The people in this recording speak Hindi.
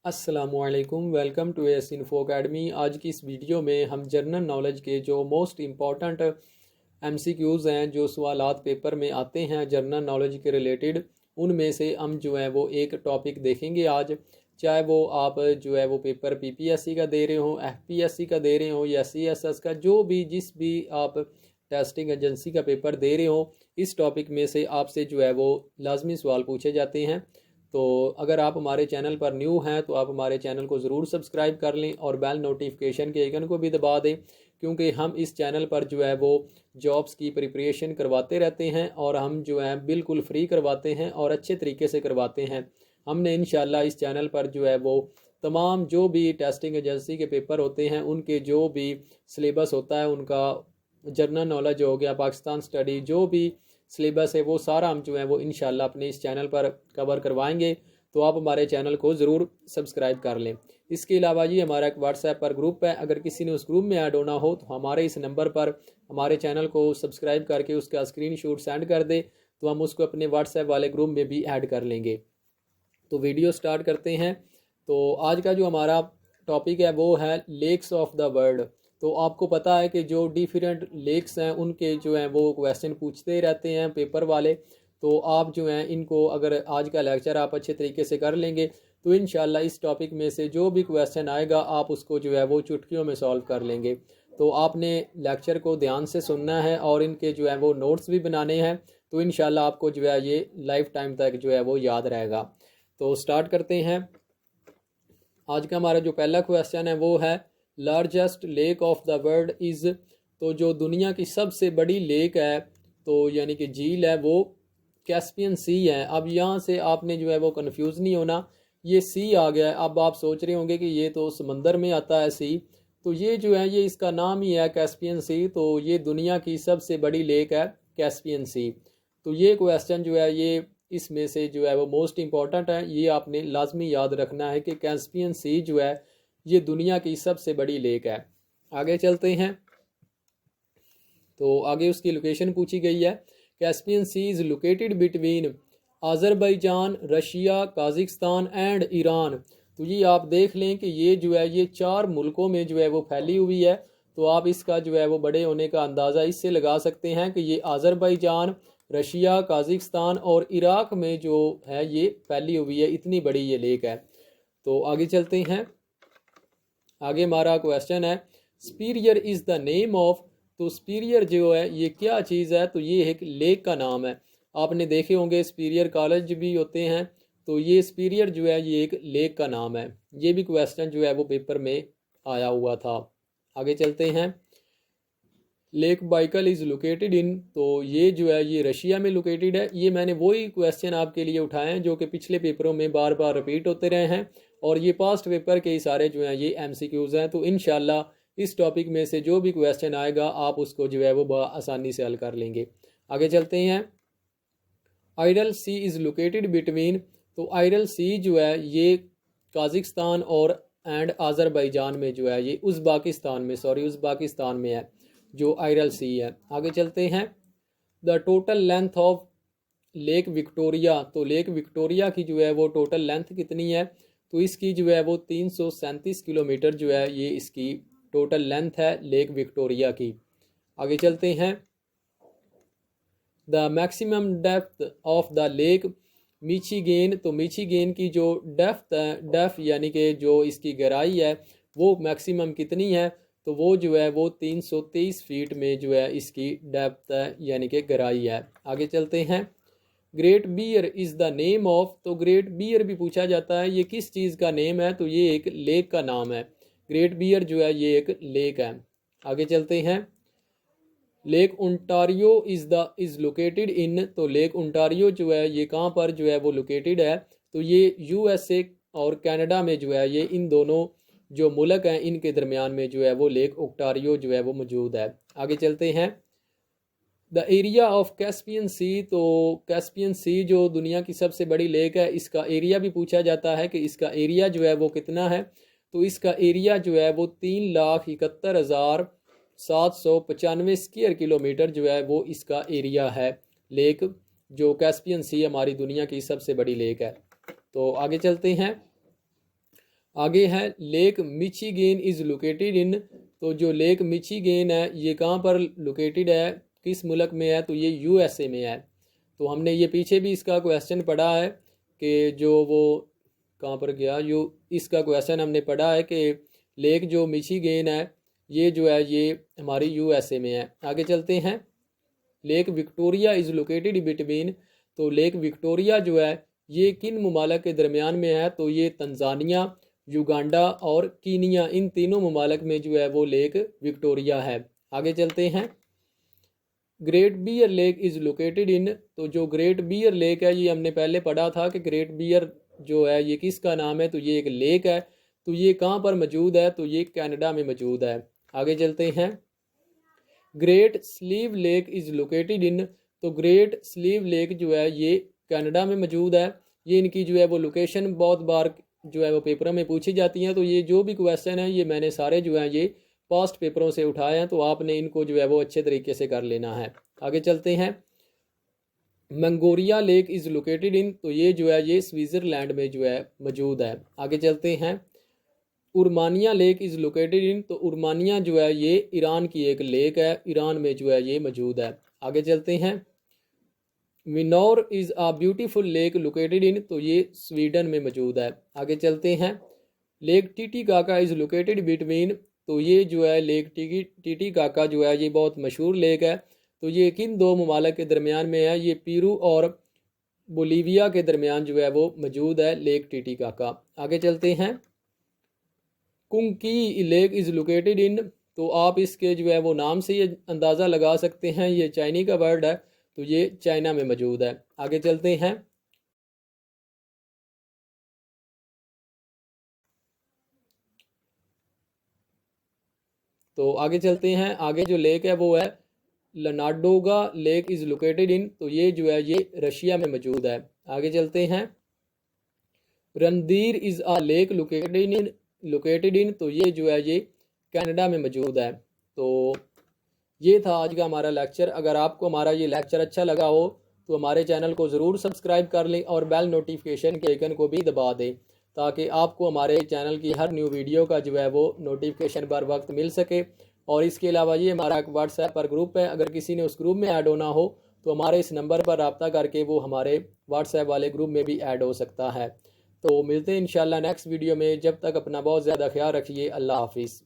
अस्सलामुअलैकुम, welcome to S info academy. आज की इस वीडियो में हम जनरल नॉलेज के जो मोस्ट इम्पॉर्टेंट एमसीक्यूज़ हैं, जो सवालात पेपर में आते हैं जनरल नॉलेज के रिलेटेड, उनमें से हम जो है वो एक टॉपिक देखेंगे आज। चाहे वो आप जो है वो पेपर पीपीएससी का दे रहे हो, एफपीएससी का दे रहे हो या सीएसएस का, जो भी जिस भी आप टेस्टिंग एजेंसी का पेपर दे रहे हो, इस टॉपिक में से आपसे जो है वो लाजमी सवाल पूछे जाते हैं। तो अगर आप हमारे चैनल पर न्यू हैं तो आप हमारे चैनल को ज़रूर सब्सक्राइब कर लें और बेल नोटिफिकेशन के आइकन को भी दबा दें, क्योंकि हम इस चैनल पर जो है वो जॉब्स की प्रिपरेशन करवाते रहते हैं और हम जो है बिल्कुल फ्री करवाते हैं और अच्छे तरीके से करवाते हैं। हमने इंशाल्लाह इस चैनल पर जो है वो तमाम जो भी टेस्टिंग एजेंसी के पेपर होते हैं, उनके जो भी सिलेबस होता है, उनका जनरल नॉलेज हो गया, पाकिस्तान स्टडी, जो भी सिलेबस है वो सारा हम जो है वो इंशाल्लाह अपने इस चैनल पर कवर करवाएंगे। तो आप हमारे चैनल को ज़रूर सब्सक्राइब कर लें। इसके अलावा जी हमारा एक व्हाट्सएप पर ग्रुप है, अगर किसी ने उस ग्रुप में ऐड होना हो तो हमारे इस नंबर पर हमारे चैनल को सब्सक्राइब करके उसका स्क्रीनशॉट सेंड कर दे, तो हम उसको अपने व्हाट्सएप वाले ग्रुप में भी ऐड कर लेंगे। तो वीडियो स्टार्ट करते हैं। तो आज का जो हमारा टॉपिक है वो है लेक्स ऑफ द वर्ल्ड। तो आपको पता है कि जो डिफरेंट लेक्स हैं उनके जो हैं वो क्वेश्चन पूछते रहते हैं पेपर वाले। तो आप जो हैं इनको, अगर आज का लेक्चर आप अच्छे तरीके से कर लेंगे तो इंशाल्लाह इस टॉपिक में से जो भी क्वेश्चन आएगा आप उसको जो है वो चुटकियों में सॉल्व कर लेंगे। तो आपने लेक्चर को ध्यान से सुनना है और इनके जो है वो नोट्स भी बनाने हैं, तो इंशाल्लाह आपको जो है ये लाइफ टाइम तक जो है वो याद रहेगा। तो स्टार्ट करते हैं। आज का हमारा जो पहला क्वेश्चन है वो है largest lake of the world is. तो जो दुनिया की सबसे बड़ी लेक है, तो यानी कि झील है, वो कैस्पियन सी है। अब यहाँ से आपने जो है वो कंफ्यूज नहीं होना, ये सी आ गया है। अब आप सोच रहे होंगे कि ये तो समंदर में आता है सी, तो ये जो है ये इसका नाम ही है कैस्पियन सी। तो ये दुनिया की सबसे बड़ी लेक है कैस्पियन सी। तो ये क्वेश्चन जो है ये इसमें से जो है वो मोस्ट इम्पॉर्टेंट है, ये आपने लाजमी याद रखना है कि कैस्पियन सी जो है ये दुनिया की सबसे बड़ी लेक है। आगे चलते हैं। तो आगे उसकी लोकेशन पूछी गई है। Caspian Sea is located between Azerbaijan, Russia, Kazakhstan and Iran. तो ये आप देख लें कि ये जो है ये 4 मुल्कों में जो है वो फैली हुई है। तो आप इसका जो है वो बड़े होने का अंदाज़ा इससे लगा सकते हैं कि ये आज़रबाईजान, रशिया, काज़िकिस्तान और इराक में जो है ये फैली हुई है, इतनी बड़ी ये लेक है। तो आगे चलते हैं। आगे हमारा क्वेश्चन है superior is the name of. तो स्पीरियर जो है ये क्या चीज़ है, तो ये एक लेक का नाम है। आपने देखे होंगे स्पीरियर कॉलेज भी होते हैं, तो ये स्पीरियर जो है ये एक लेक का नाम है। ये भी क्वेश्चन जो है वो पेपर में आया हुआ था। आगे चलते हैं। Lake Baikal is located in. तो ये जो है ये रशिया में लोकेटेड है। ये मैंने वही क्वेश्चन आपके लिए उठाए हैं जो कि पिछले पेपरों में बार बार रिपीट होते रहे हैं, और ये पास्ट पेपर के सारे जो हैं ये एमसीक्यूज़ हैं। तो इंशाल्लाह इस टॉपिक में से जो भी क्वेश्चन आएगा आप उसको जो है वो आसानी से हल कर लेंगे। आगे चलते हैं। Idle Sea is located between. तो आइडल सी जो है ये काज़िकिस्तान और एंड आज़रबाईजान में जो है ये उज़्बेकिस्तान में है जो आइडल सी है। आगे चलते हैं। The total length of lake Victoria. तो लेक विक्टोरिया की जो है वो टोटल लेंथ कितनी है, तो इसकी जो है वो 337 किलोमीटर जो है ये इसकी टोटल लेंथ है लेक विक्टोरिया की। आगे चलते हैं। The maximum depth of the Lake Michigan. तो मिचिगेन की जो डेप्थ यानी कि जो इसकी गहराई है वो मैक्सिमम कितनी है, तो वो जो है वो 323 फीट में जो है इसकी डेप्थ है यानी कि गहराई है। आगे चलते हैं। Great Bear is the name of. तो ग्रेट बियर भी पूछा जाता है, ये किस चीज़ का नेम है, तो ये एक लेक का नाम है। ग्रेट बियर जो है ये एक लेक है। आगे चलते हैं। Lake Ontario is located in. तो लेक ओंटारियो जो है ये कहाँ पर जो है वो लोकेटेड है, तो ये यूएसए और कनाडा में जो है ये इन दोनों जो मुल्क हैं इनके दरमियान में जो है वो लेक ओंटारियो जो है वो मौजूद है। आगे चलते हैं। द एरिया ऑफ कैस्पियन सी। तो कैस्पियन सी जो दुनिया की सबसे बड़ी लेक है, इसका एरिया भी पूछा जाता है कि इसका एरिया जो है वो कितना है, तो इसका एरिया जो है वो 3,71,795 स्क्वायर किलोमीटर जो है वो इसका एरिया है लेक, जो कैस्पियन सी हमारी दुनिया की सबसे बड़ी लेक है। तो आगे चलते हैं। आगे है लेक मिचिगेन इज़ लोकेटेड इन, तो जो लेक मिचिगेन है ये कहाँ पर लोकेटेड है, किस मुल्क में है, तो ये यूएसए में है। तो हमने ये पीछे भी इसका क्वेश्चन पढ़ा है कि जो वो कहाँ पर गया, इसका क्वेश्चन हमने पढ़ा है कि लेक जो मिचिगेन है ये जो है ये हमारी यूएसए में है। आगे चलते हैं। Lake Victoria is located between, तो लेक विक्टोरिया जो है ये किन ममालिक के दरमियान में है, तो ये तंजानिया, युगांडा और कीनिया, इन तीनों ममालिक में जो है वो लेक विक्टोरिया है। आगे चलते हैं। Great Bear Lake is located in, तो जो ग्रेट बियर लेक है ये हमने पहले पढ़ा था कि ग्रेट बियर जो है ये किसका नाम है, तो ये एक लेक है। तो ये कहाँ पर मौजूद है, तो ये कनाडा में मौजूद है। आगे चलते हैं। Great sleeve lake is located in, तो ग्रेट स्लीव लेक जो है ये कनाडा में मौजूद है। ये इनकी जो है वो लोकेशन बहुत बार जो है वो पेपरों में पूछी जाती हैं। तो ये जो भी क्वेश्चन है ये मैंने सारे जो है ये पास्ट पेपरों से उठाए हैं, तो आपने इनको जो है वो अच्छे तरीके से कर लेना है। आगे चलते हैं। मंगोरिया लेक इज़ लोकेटेड इन, तो ये जो है ये स्विट्ज़रलैंड में जो है मौजूद है। आगे चलते हैं। उर्मानिया लेक इज़ लोकेटेड इन, तो उर्मानिया जो है ये ईरान की एक लेक है, ईरान में जो है ये मौजूद है। आगे चलते हैं। Vanern is a beautiful lake located in, तो ये स्वीडन में मौजूद है। आगे चलते हैं। Lake Titicaca is located between, तो ये जो है लेक टीटीकाका जो है ये बहुत मशहूर लेक है। तो ये किन दो ममालिक के दरमियान में है, ये पेरू और बोलीविया के दरमियान जो है वो मौजूद है लेक टीटीकाका। आगे चलते हैं। Kunki lake is located in, तो आप इसके जो है वो नाम से ये अंदाज़ा लगा सकते हैं, ये चाइनी का वर्ड है, तो ये चाइना में मौजूद है। आगे चलते हैं। तो आगे चलते हैं। आगे जो लेक है वो है लनाडोगा लेक इज़ लोकेटेड इन, तो ये जो है ये रशिया में मौजूद है। आगे चलते हैं। Randhir is a lake located in, तो ये जो है ये कनाडा में मौजूद है। तो ये था आज का हमारा लेक्चर। अगर आपको हमारा ये लेक्चर अच्छा लगा हो तो हमारे चैनल को ज़रूर सब्सक्राइब कर लें और बेल नोटिफिकेशन के आइकन को भी दबा दें, ताकि आपको हमारे चैनल की हर न्यू वीडियो का जो है वो नोटिफिकेशन बर वक्त मिल सके। और इसके अलावा ये हमारा एक व्हाट्सएप पर ग्रुप है, अगर किसी ने उस ग्रुप में ऐड होना हो तो हमारे इस नंबर पर रब्ता करके वो हमारे व्हाट्सएप वाले ग्रुप में भी ऐड हो सकता है। तो मिलते हैं इंशाल्लाह नेक्स्ट वीडियो में। जब तक अपना बहुत ज़्यादा ख्याल रखिए। अल्लाह हाफिज़।